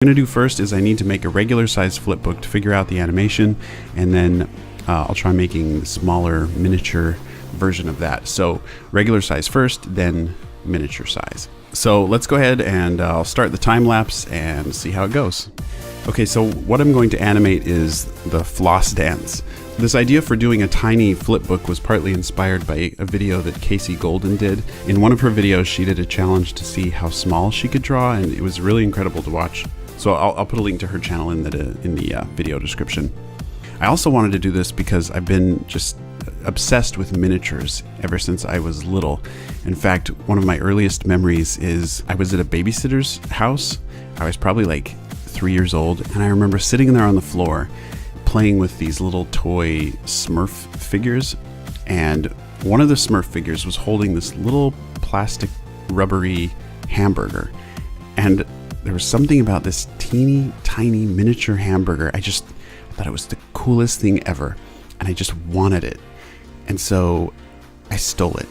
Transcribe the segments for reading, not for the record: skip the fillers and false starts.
I'm going to do first is I need to make a regular size flipbook to figure out the animation, and then I'll try making smaller miniature version of that. So regular size first, then miniature size. So let's go ahead and I'll start the time lapse and see how it goes. Okay, so what I'm going to animate is the floss dance. This idea for doing a tiny flipbook was partly inspired by a video that Casey Golden did. In one of her videos, she did a challenge to see how small she could draw, and it was really incredible to watch. So I'll put a link to her channel in the video description. I also wanted to do this because I've been just obsessed with miniatures ever since I was little. In fact, one of my earliest memories is I was at a babysitter's house. I was probably like 3 years old, and I remember sitting there on the floor playing with these little toy Smurf figures, and one of the Smurf figures was holding this little plastic rubbery hamburger, and there was something about this teeny tiny miniature hamburger. I thought it was the coolest thing ever, and I just wanted it, and so I stole it.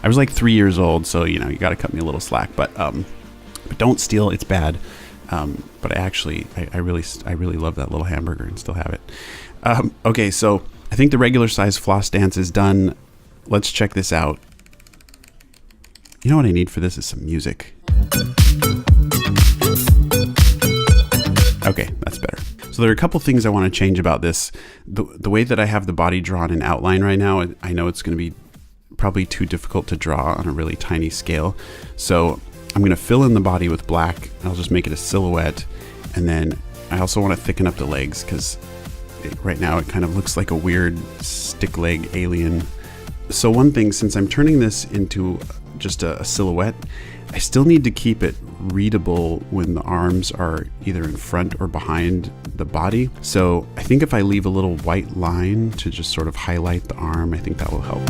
I was like 3 years old, so you gotta cut me a little slack, but don't steal, it's bad. But I really love that little hamburger and still have it. Okay, so I think the regular size floss dance is done. Let's check this out. You know what I need for this is some music. Okay, that's better. So there are a couple things I want to change about this. The way that I have the body drawn in outline right now, I know it's going to be probably too difficult to draw on a really tiny scale. So I'm going to fill in the body with black. I'll just make it a silhouette. And then I also want to thicken up the legs because right now it kind of looks like a weird stick leg alien. So one thing, since I'm turning this into just a silhouette, I still need to keep it readable when the arms are either in front or behind the body. So I think if I leave a little white line to just sort of highlight the arm, I think that will help.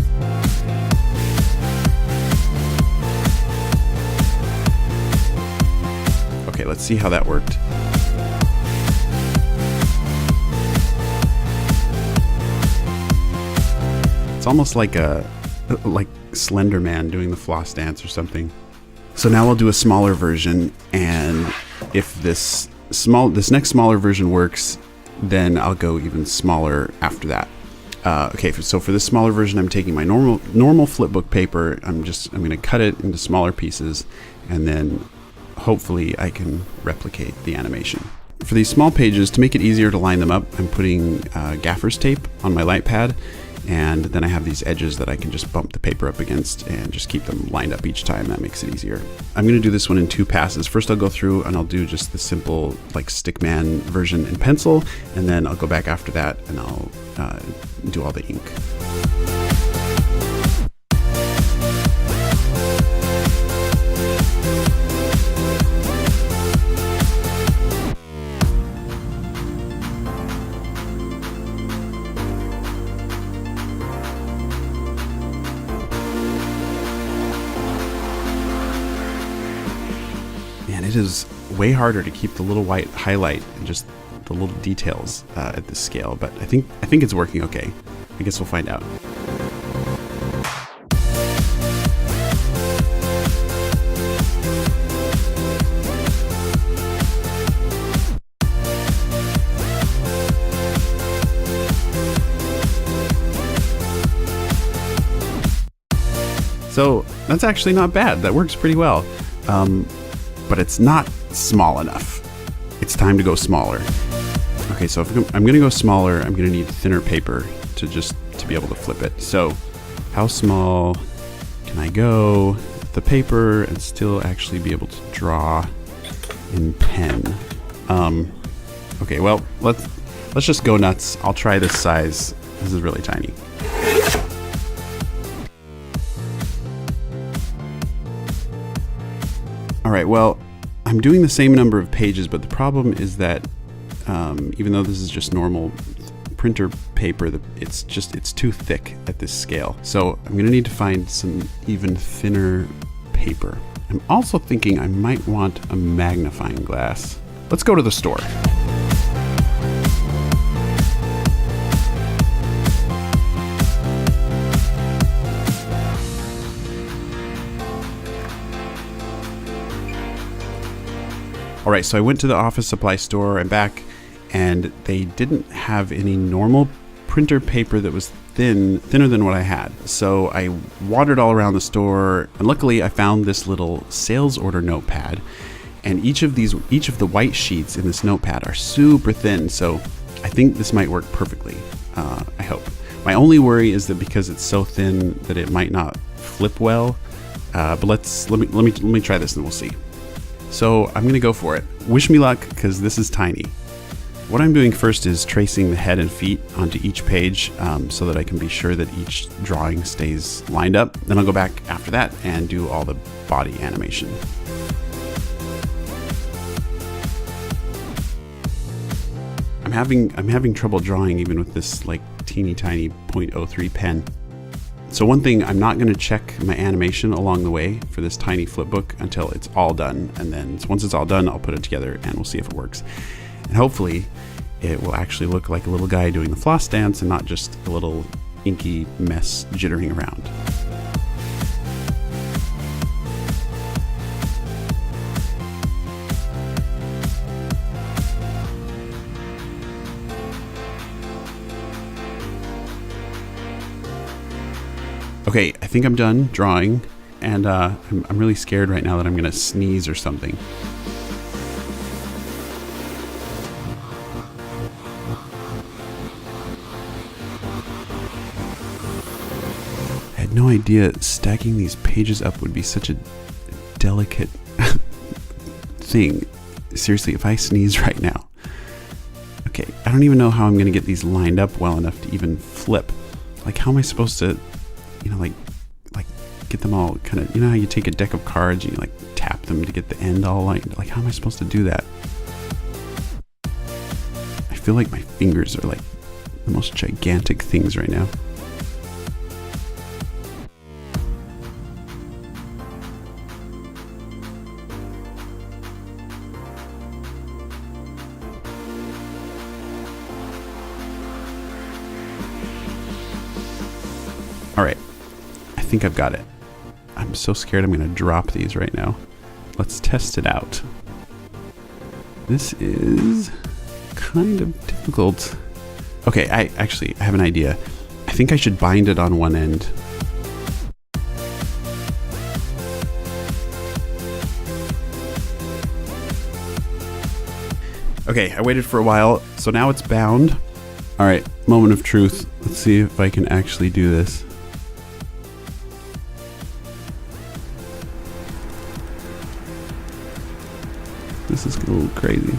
Okay, let's see how that worked. It's almost like Slender Man doing the floss dance or something. So now I'll do a smaller version, and if this next smaller version works, then I'll go even smaller after that. Okay, so for this smaller version, I'm taking my normal flipbook paper. I'm going to cut it into smaller pieces, and then hopefully I can replicate the animation. For these small pages, to make it easier to line them up, I'm putting gaffer's tape on my light pad, and then I have these edges that I can just bump the paper up against and just keep them lined up each time. That makes it easier. I'm going to do this one in 2 passes. First I'll go through and I'll do just the simple like stickman version in pencil, and then I'll go back after that and I'll do all the ink. Man, it is way harder to keep the little white highlight and just the little details at this scale, but I think it's working okay. I guess we'll find out. So that's actually not bad. That works pretty well. But it's not small enough. It's time to go smaller. Okay, so if I'm going to go smaller, I'm going to need thinner paper to be able to flip it. So how small can I go with the paper and still actually be able to draw in pen? Okay, well, let's just go nuts. I'll try this size. This is really tiny. All right, well, I'm doing the same number of pages, but the problem is that even though this is just normal printer paper, it's too thick at this scale. So I'm gonna need to find some even thinner paper. I'm also thinking I might want a magnifying glass. Let's go to the store. All right, so I went to the office supply store and back, and they didn't have any normal printer paper that was thinner than what I had. So I wandered all around the store, and luckily I found this little sales order notepad. And each of the white sheets in this notepad are super thin, so I think this might work perfectly. I hope. My only worry is that because it's so thin that it might not flip well. But let me try this and we'll see. So I'm gonna go for it. Wish me luck, because this is tiny. What I'm doing first is tracing the head and feet onto each page so that I can be sure that each drawing stays lined up. Then I'll go back after that and do all the body animation. I'm having trouble drawing even with this like teeny tiny 0.03 pen. So one thing, I'm not going to check my animation along the way for this tiny flipbook until it's all done. And then once it's all done, I'll put it together and we'll see if it works. And hopefully it will actually look like a little guy doing the floss dance and not just a little inky mess jittering around. Okay, I think I'm done drawing, and I'm really scared right now that I'm gonna sneeze or something. I had no idea stacking these pages up would be such a delicate thing. Seriously, if I sneeze right now. Okay, I don't even know how I'm gonna get these lined up well enough to even flip. Like, how am I supposed to, like get them all kind of, how you take a deck of cards and you like tap them to get the end all lined. Like, how am I supposed to do that? I feel like my fingers are like the most gigantic things right now. All right, I think I've got it. I'm so scared I'm gonna drop these right now. Let's test it out. This is kind of difficult. Okay, I have an idea. I think I should bind it on one end. Okay, I waited for a while, so now it's bound. All right, moment of truth. Let's see if I can actually do this. This is a little crazy.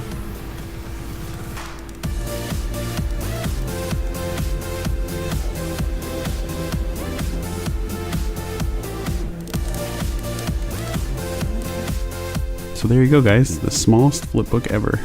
So there you go, guys. The smallest flipbook ever.